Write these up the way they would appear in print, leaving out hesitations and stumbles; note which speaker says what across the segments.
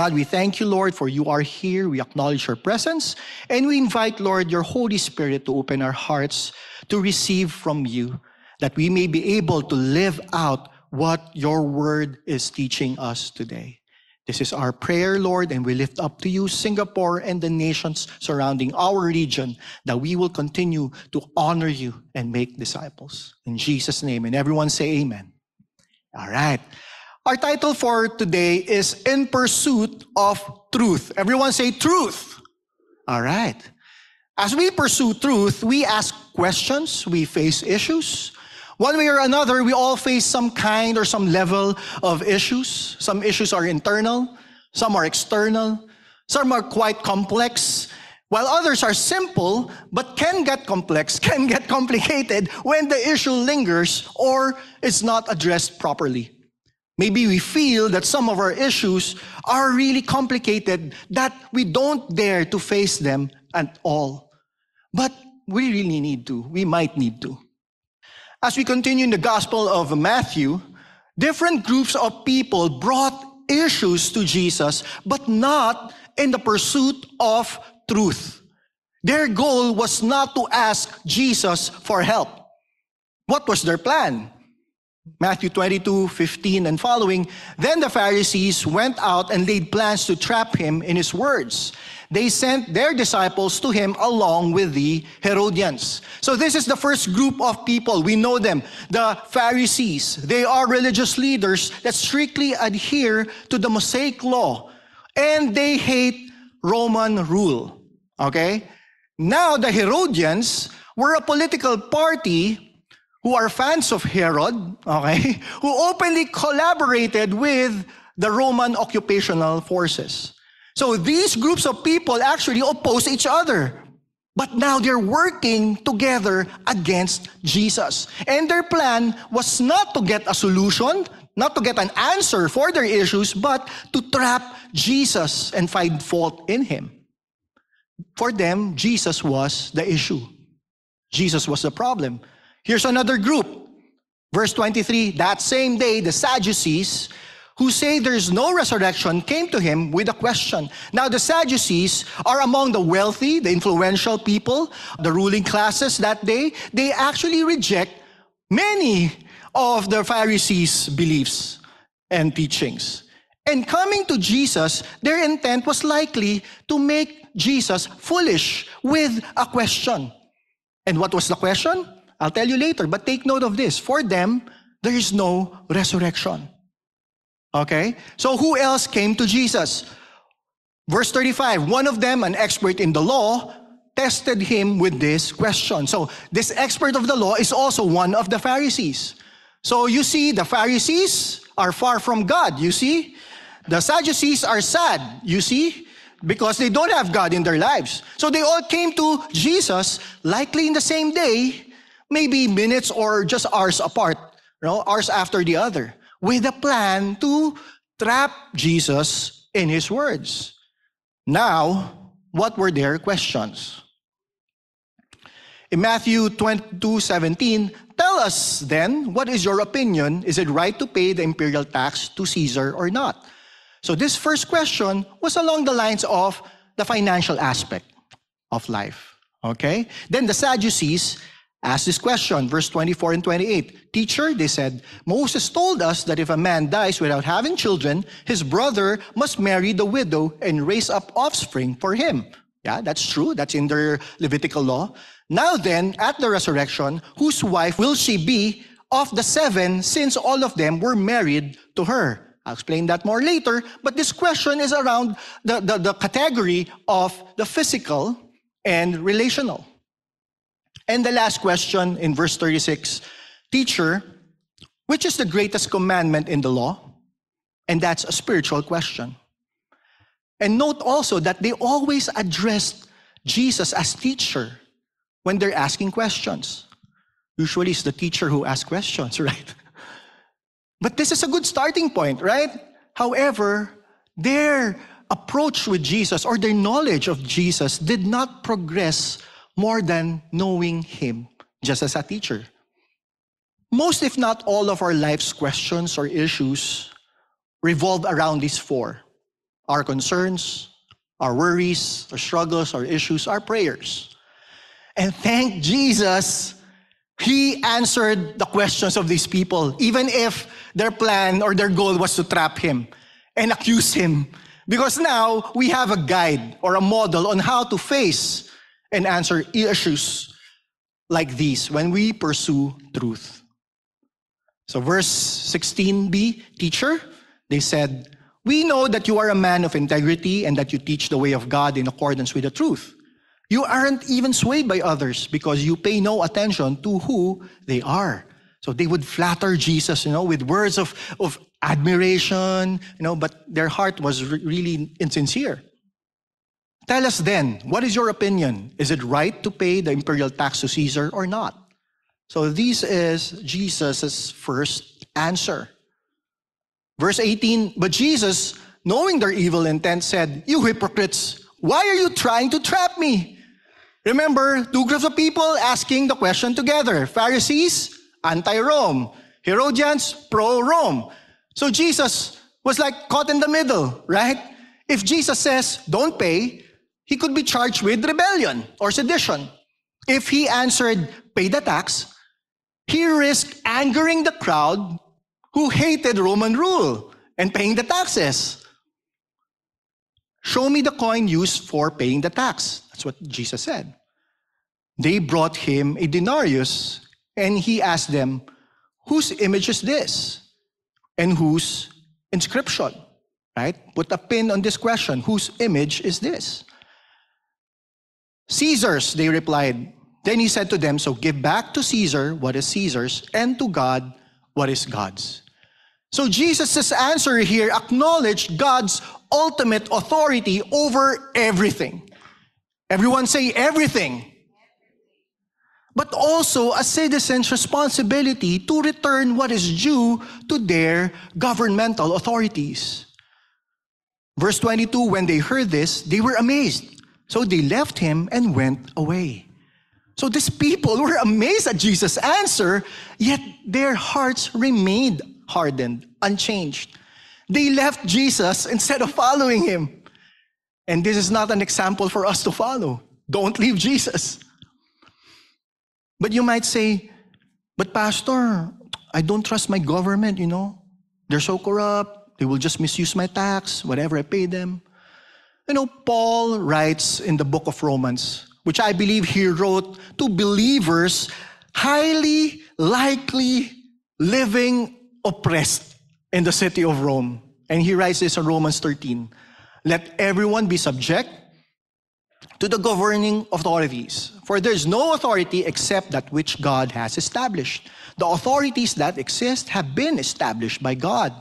Speaker 1: God, we thank you, Lord, for you are here. We acknowledge your presence. And we invite, Lord, your Holy Spirit to open our hearts to receive from you, that we may be able to live out what your word is teaching us today. This is our prayer, Lord, and we lift up to you Singapore and the nations surrounding our region, that we will continue to honor you and make disciples. In Jesus' name, and everyone say amen. All right. Our title for today is In Pursuit of Truth. Everyone say truth. All right. As we pursue truth, we ask questions, we face issues. One way or another, we all face some kind or some level of issues. Some issues are internal, some are external, some are quite complex, while others are simple but can get complex, can get complicated when the issue lingers or is not addressed properly. Maybe we feel that some of our issues are really complicated that we don't dare to face them at all. But we really need to. We might need to. As we continue in the Gospel of Matthew, different groups of people brought issues to Jesus, but not in the pursuit of truth. Their goal was not to ask Jesus for help. What was their plan? Matthew 22:15 and following, then the Pharisees went out and laid plans to trap him in his words. They sent their disciples to him along with the Herodians. So this is the first group of people. We know them, the Pharisees. They are religious leaders that strictly adhere to the Mosaic law, and they hate Roman rule. Okay? Now the Herodians were a political party who are fans of Herod, okay, who openly collaborated with the Roman occupational forces. So these groups of people actually oppose each other. But now they're working together against Jesus. And their plan was not to get a solution, not to get an answer for their issues, but to trap Jesus and find fault in him. For them, Jesus was the issue. Jesus was the problem. Here's another group. Verse 23, that same day, the Sadducees, who say there's no resurrection, came to him with a question. Now, the Sadducees are among the wealthy, the influential people, the ruling classes that day. They actually reject many of the Pharisees' beliefs and teachings. And coming to Jesus, their intent was likely to make Jesus foolish with a question. And what was the question? I'll tell you later, but take note of this. For them, there is no resurrection. Okay? So who else came to Jesus? Verse 35, one of them, an expert in the law, tested him with this question. So this expert of the law is also one of the Pharisees. So you see, the Pharisees are far from God, you see. The Sadducees are sad, you see, because they don't have God in their lives. So they all came to Jesus, likely in the same day, maybe minutes or just hours apart, hours after the other, with a plan to trap Jesus in his words. Now, what were their questions? In Matthew 22:17, tell us then, what is your opinion? Is it right to pay the imperial tax to Caesar or not? So this first question was along the lines of the financial aspect of life. Okay? Then the Sadducees asked this question, verse 24 and 28. Teacher, they said, Moses told us that if a man dies without having children, his brother must marry the widow and raise up offspring for him. Yeah, that's true. That's in their Levitical law. Now then, at the resurrection, whose wife will she be of the 7, since all of them were married to her? I'll explain that more later, but this question is around the category of the physical and relational. And the last question in verse 36, Teacher, which is the greatest commandment in the law? And that's a spiritual question. And note also that they always addressed Jesus as teacher when they're asking questions. Usually it's the teacher who asks questions, right? But this is a good starting point, right? However, their approach with Jesus or their knowledge of Jesus did not progress more than knowing him just as a teacher. Most, if not all, of our life's questions or issues revolve around these 4. our concerns, our worries, our struggles, our issues, our prayers. And thank Jesus, He answered the questions of these people, even if their plan or their goal was to trap Him and accuse Him. Because now we have a guide or a model on how to face and answer issues like these when we pursue truth. So verse 16b, teacher, they said, we know that you are a man of integrity and that you teach the way of God in accordance with the truth. You aren't even swayed by others because you pay no attention to who they are. So they would flatter Jesus, with words of admiration, but their heart was really insincere. Tell us then, what is your opinion? Is it right to pay the imperial tax to Caesar or not? So this is Jesus' first answer. Verse 18, but Jesus, knowing their evil intent, said, you hypocrites, why are you trying to trap me? Remember, two groups of people asking the question together. Pharisees, anti-Rome. Herodians, pro-Rome. So Jesus was like caught in the middle, right? If Jesus says, don't pay, he could be charged with rebellion or sedition. If he answered, pay the tax, he risked angering the crowd who hated Roman rule and paying the taxes. Show me the coin used for paying the tax. That's what Jesus said. They brought him a denarius, and he asked them, whose image is this? And whose inscription? Right? Put a pin on this question. Whose image is this? Caesar's, they replied. Then he said to them, so give back to Caesar what is Caesar's, and to God what is God's. So Jesus' answer here acknowledged God's ultimate authority over everything. Everyone say everything. But also a citizen's responsibility to return what is due to their governmental authorities. Verse 22, when they heard this, they were amazed. So they left him and went away. So these people were amazed at Jesus' answer, yet their hearts remained hardened, unchanged. They left Jesus instead of following him. And this is not an example for us to follow. Don't leave Jesus. But you might say, but Pastor, I don't trust my government, They're so corrupt. They will just misuse my tax, whatever I pay them. Paul writes in the book of Romans, which I believe he wrote to believers highly likely living oppressed in the city of Rome. And he writes this in Romans 13. Let everyone be subject to the governing authorities. For there is no authority except that which God has established. The authorities that exist have been established by God.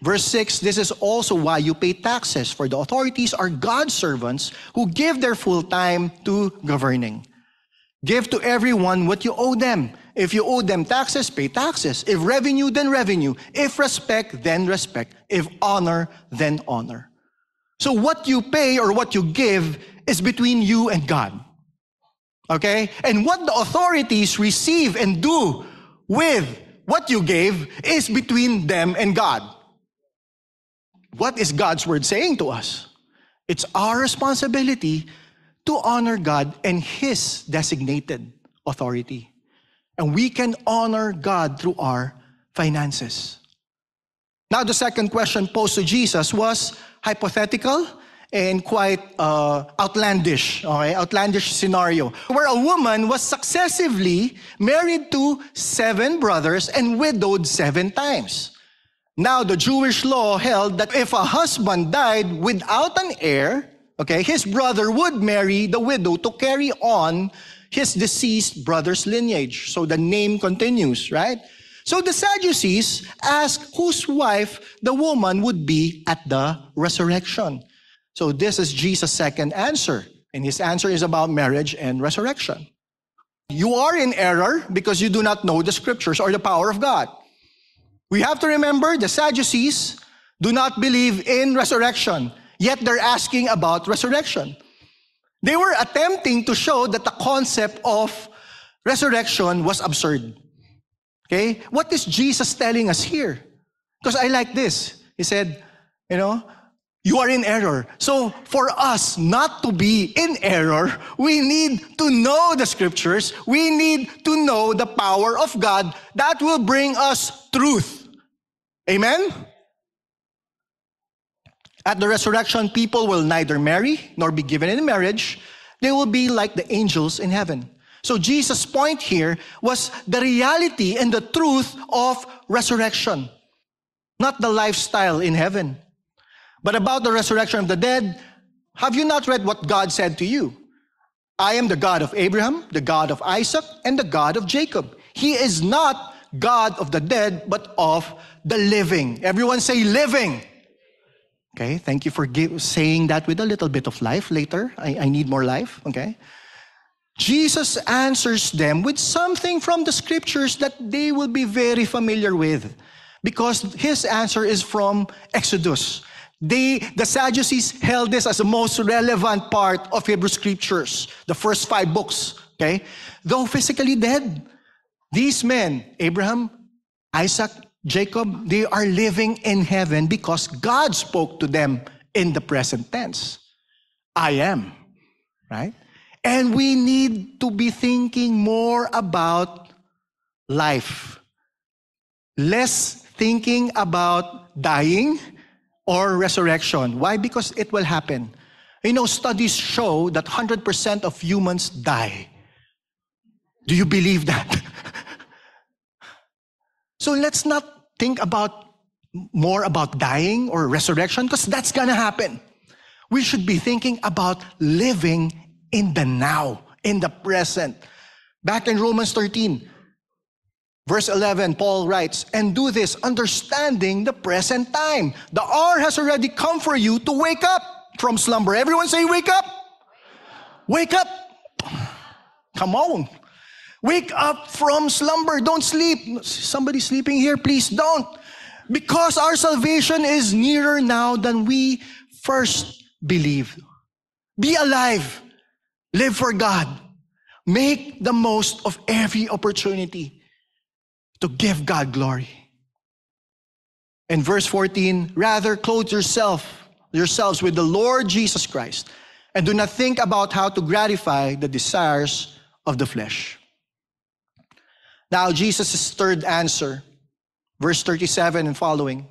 Speaker 1: Verse 6, this is also why you pay taxes, for the authorities are God's servants who give their full time to governing. Give to everyone what you owe them. If you owe them taxes, pay taxes. If revenue, then revenue. If respect, then respect. If honor, then honor. So what you pay or what you give is between you and God. Okay? And what the authorities receive and do with what you gave is between them and God. What is God's word saying to us? It's our responsibility to honor God and His designated authority. And we can honor God through our finances. Now, the second question posed to Jesus was hypothetical and quite outlandish, okay? Outlandish scenario, where a woman was successively married to 7 brothers and widowed 7 times. Now, the Jewish law held that if a husband died without an heir, okay, his brother would marry the widow to carry on his deceased brother's lineage. So the name continues, right? So the Sadducees asked whose wife the woman would be at the resurrection. So this is Jesus' second answer. And his answer is about marriage and resurrection. You are in error because you do not know the scriptures or the power of God. We have to remember the Sadducees do not believe in resurrection, yet they're asking about resurrection. They were attempting to show that the concept of resurrection was absurd. Okay? What is Jesus telling us here? Because I like this. He said, you are in error. So for us not to be in error, we need to know the scriptures. We need to know the power of God that will bring us truth. Amen? At the resurrection, people will neither marry nor be given in marriage. They will be like the angels in heaven. So Jesus' point here was the reality and the truth of resurrection, not the lifestyle in heaven. But about the resurrection of the dead, have you not read what God said to you? I am the God of Abraham, the God of Isaac, and the God of Jacob. He is not God of the dead, but of the living. Everyone say living. Okay, thank you for saying that with a little bit of life later. I need more life, okay? Jesus answers them with something from the scriptures that they will be very familiar with, because his answer is from Exodus. The Sadducees held this as the most relevant part of Hebrew scriptures, the first 5 books, okay? Though physically dead, these men, Abraham, Isaac, Jacob, they are living in heaven because God spoke to them in the present tense. I am, right? And we need to be thinking more about life. Less thinking about dying or resurrection. Why? Because it will happen. You know, studies show that 100% of humans die. Do you believe that? So let's not think more about dying or resurrection, because that's gonna happen. We should be thinking about living in the now, in the present. Back in Romans 13, verse 11, Paul writes, and do this, understanding the present time. The hour has already come for you to wake up from slumber. Everyone say, wake up. Wake up. Come on. Wake up from slumber. Don't sleep. Somebody sleeping here, please don't. Because our salvation is nearer now than we first believed. Be alive. Live for God. Make the most of every opportunity to give God glory. In verse 14, rather clothe yourselves with the Lord Jesus Christ, and do not think about how to gratify the desires of the flesh. Now, Jesus' third answer, verse 37 and following.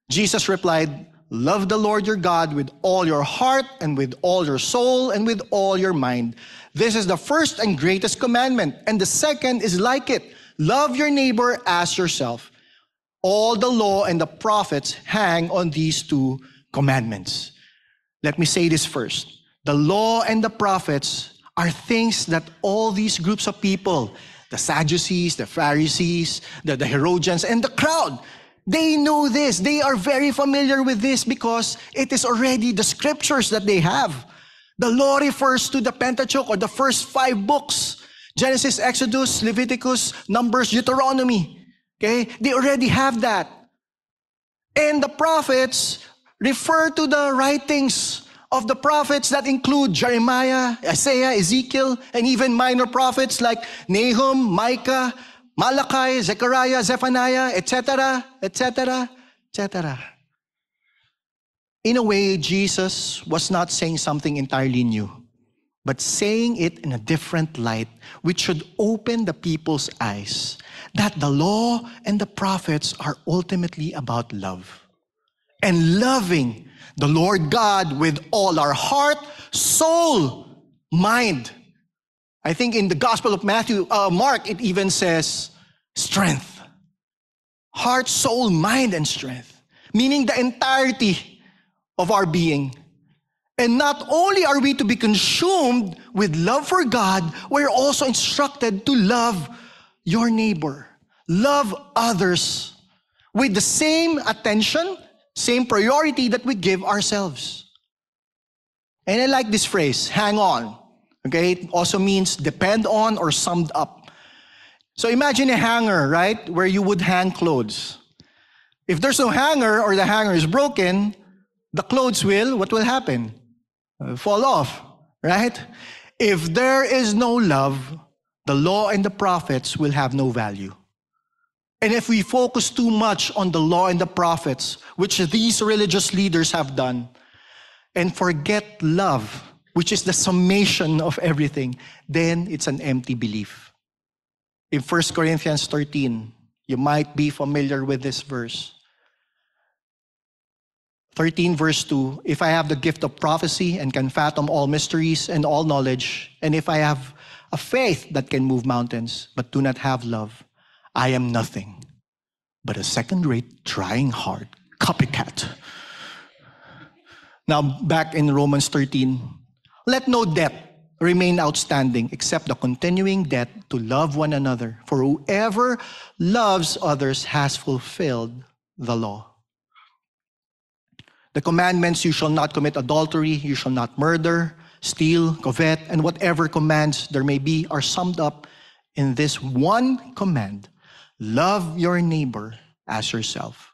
Speaker 1: Jesus replied, love the Lord your God with all your heart and with all your soul and with all your mind. This is the first and greatest commandment, and the second is like it. Love your neighbor as yourself. All the law and the prophets hang on these 2 commandments. Let me say this first. The law and the prophets are things that all these groups of people, the Sadducees, the Pharisees, the Herodians, and the crowd, they know this. They are very familiar with this because it is already the scriptures that they have. The law refers to the Pentateuch, or the first 5 books. Genesis, Exodus, Leviticus, Numbers, Deuteronomy. Okay? They already have that. And the prophets refer to the writings of the prophets that include Jeremiah, Isaiah, Ezekiel, and even minor prophets like Nahum, Micah, Malachi, Zechariah, Zephaniah, etc., etc., etc. In a way, Jesus was not saying something entirely new, but saying it in a different light, which should open the people's eyes, that the law and the prophets are ultimately about love. And loving the Lord God with all our heart, soul, mind. I think in the Gospel of Mark, it even says strength. Heart, soul, mind, and strength. Meaning the entirety of our being. And not only are we to be consumed with love for God, we're also instructed to love your neighbor. Love others with the same attention, same priority that we give ourselves. And I like this phrase, hang on. Okay, it also means depend on or summed up. So imagine a hanger, right, where you would hang clothes. If there's no hanger or the hanger is broken, the clothes what will happen? Fall off, right? If there is no love, the law and the prophets will have no value. And if we focus too much on the law and the prophets, which these religious leaders have done, and forget love, which is the summation of everything, then it's an empty belief. In 1 Corinthians 13, you might be familiar with this verse. 13 verse 2, if I have the gift of prophecy and can fathom all mysteries and all knowledge, and if I have a faith that can move mountains, but do not have love, I am nothing but a second-rate, trying hard copycat. Now, back in Romans 13, let no debt remain outstanding except the continuing debt to love one another. For whoever loves others has fulfilled the law. The commandments, you shall not commit adultery, you shall not murder, steal, covet, and whatever commands there may be are summed up in this one command: love your neighbor as yourself.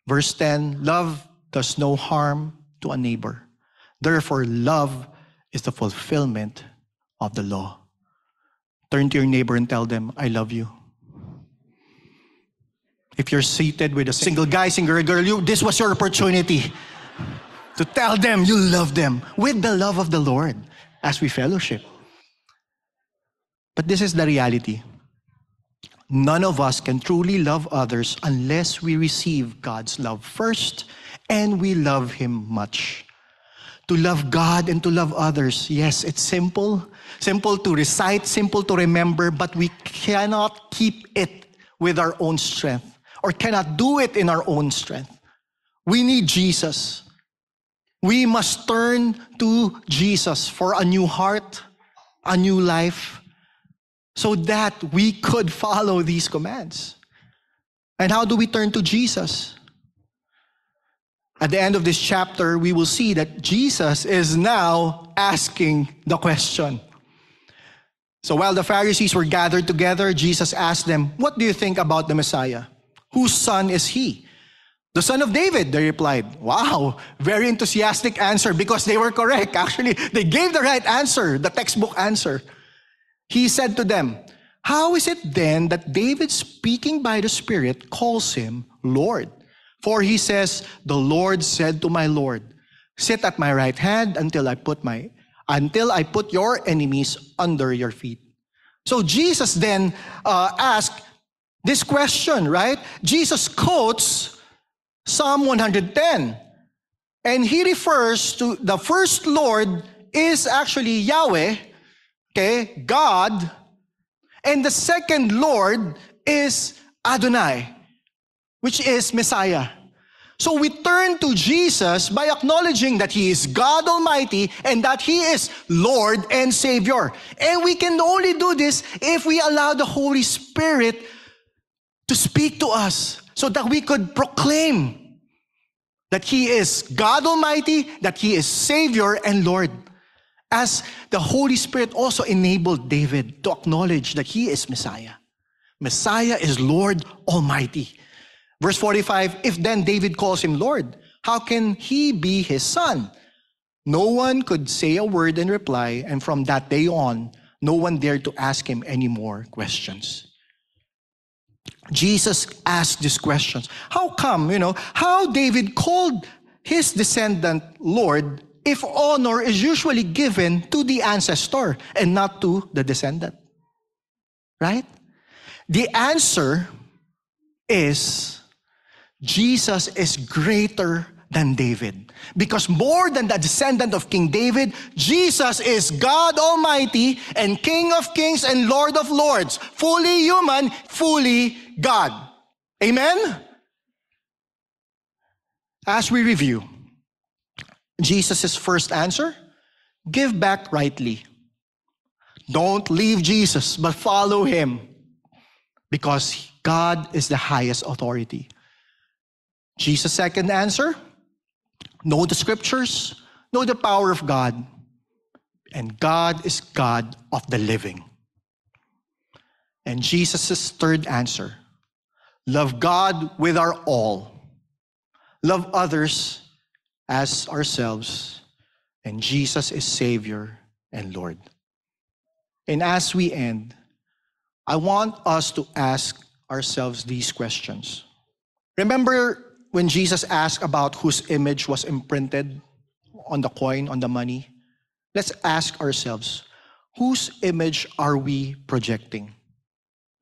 Speaker 1: Verse 10, love does no harm to a neighbor. Therefore, love is the fulfillment of the law. Turn to your neighbor and tell them, I love you. If you're seated with a single guy, single girl, this was your opportunity to tell them you love them with the love of the Lord as we fellowship. But this is the reality. None of us can truly love others unless we receive God's love first and we love Him much. To love God and to love others, yes, it's simple. Simple to recite, simple to remember, but we cannot keep it with our own strength or cannot do it in our own strength. We need Jesus. We must turn to Jesus for a new heart, a new life, so that we could follow these commands. And how do we turn to Jesus? At the end of this chapter, we will see that Jesus is now asking the question. So while the Pharisees were gathered together, Jesus asked them, what do you think about the Messiah? Whose son is he? The son of David, they replied. Wow, very enthusiastic answer because they were correct. Actually, they gave the right answer, the textbook answer. He said to them, how is it then that David, speaking by the Spirit, calls him Lord? For he says, the Lord said to my Lord, sit at my right hand until I put your enemies under your feet. So Jesus then asked this question, right? Jesus quotes Psalm 110. And he refers to the first Lord is actually Yahweh, okay, God. And the second Lord is Adonai, which is Messiah. So we turn to Jesus by acknowledging that He is God Almighty and that He is Lord and Savior. And we can only do this if we allow the Holy Spirit to speak to us so that we could proclaim that He is God Almighty, that He is Savior and Lord. As the Holy Spirit also enabled David to acknowledge that he is Messiah. Messiah is Lord Almighty. Verse 45, if then David calls him Lord, how can he be his son? No one could say a word in reply, and from that day on, no one dared to ask him any more questions. Jesus asked these questions. How come, how David called his descendant Lord if honor is usually given to the ancestor and not to the descendant? Right? The answer is Jesus is greater than David. Because more than the descendant of King David, Jesus is God Almighty and King of Kings and Lord of Lords. Fully human, fully God. Amen? As we review, Jesus' first answer, give back rightly. Don't leave Jesus, but follow Him. Because God is the highest authority. Jesus' second answer, know the scriptures, know the power of God. And God is God of the living. And Jesus' third answer, love God with our all. Love others as ourselves, and Jesus is Savior and Lord. And as we end, I want us to ask ourselves these questions. Remember when Jesus asked about whose image was imprinted on the coin, on the money? Let's ask ourselves, whose image are we projecting?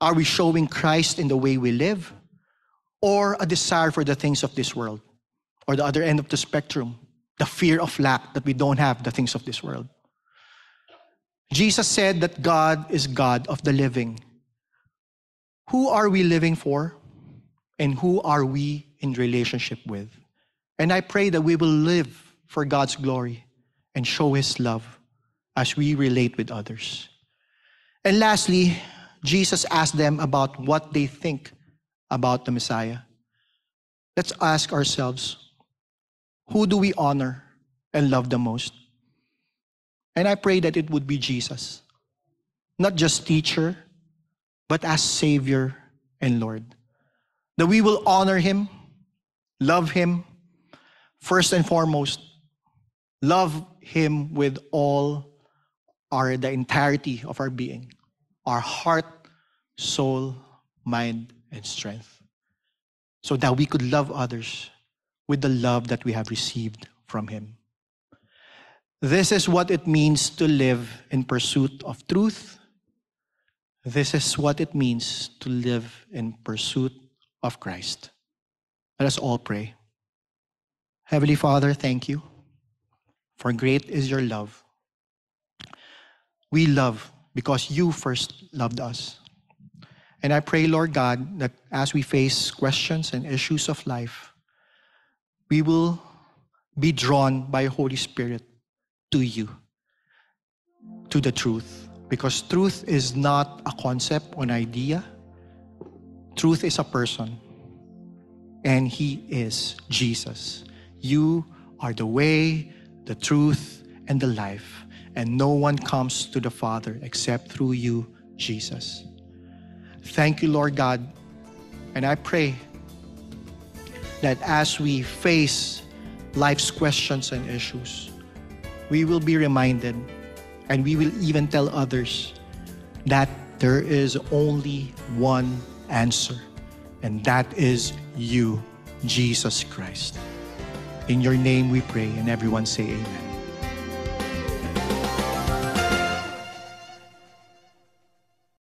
Speaker 1: Are we showing Christ in the way we live? Or a desire for the things of this world? Or the other end of the spectrum, the fear of lack that we don't have the things of this world? Jesus said that God is God of the living. Who are we living for? And who are we in relationship with? And I pray that we will live for God's glory and show His love as we relate with others. And lastly, Jesus asked them about what they think about the Messiah. Let's ask ourselves, who do we honor and love the most? And I pray that it would be Jesus. Not just teacher, but as Savior and Lord. That we will honor Him, love Him, first and foremost, love Him with all the entirety of our being, our heart, soul, mind, and strength. So that we could love others with the love that we have received from Him. This is what it means to live in pursuit of truth. This is what it means to live in pursuit of Christ. Let us all pray. Heavenly Father, thank you, for great is your love. We love because you first loved us. And I pray, Lord God, that as we face questions and issues of life, we will be drawn by Holy Spirit to you, to the truth. Because truth is not a concept or an idea. Truth is a person. And He is Jesus. You are the way, the truth, and the life. And no one comes to the Father except through you, Jesus. Thank you, Lord God. And I pray that as we face life's questions and issues, we will be reminded, and we will even tell others, that there is only one answer, and that is you, Jesus Christ. In your name we pray, and everyone say amen.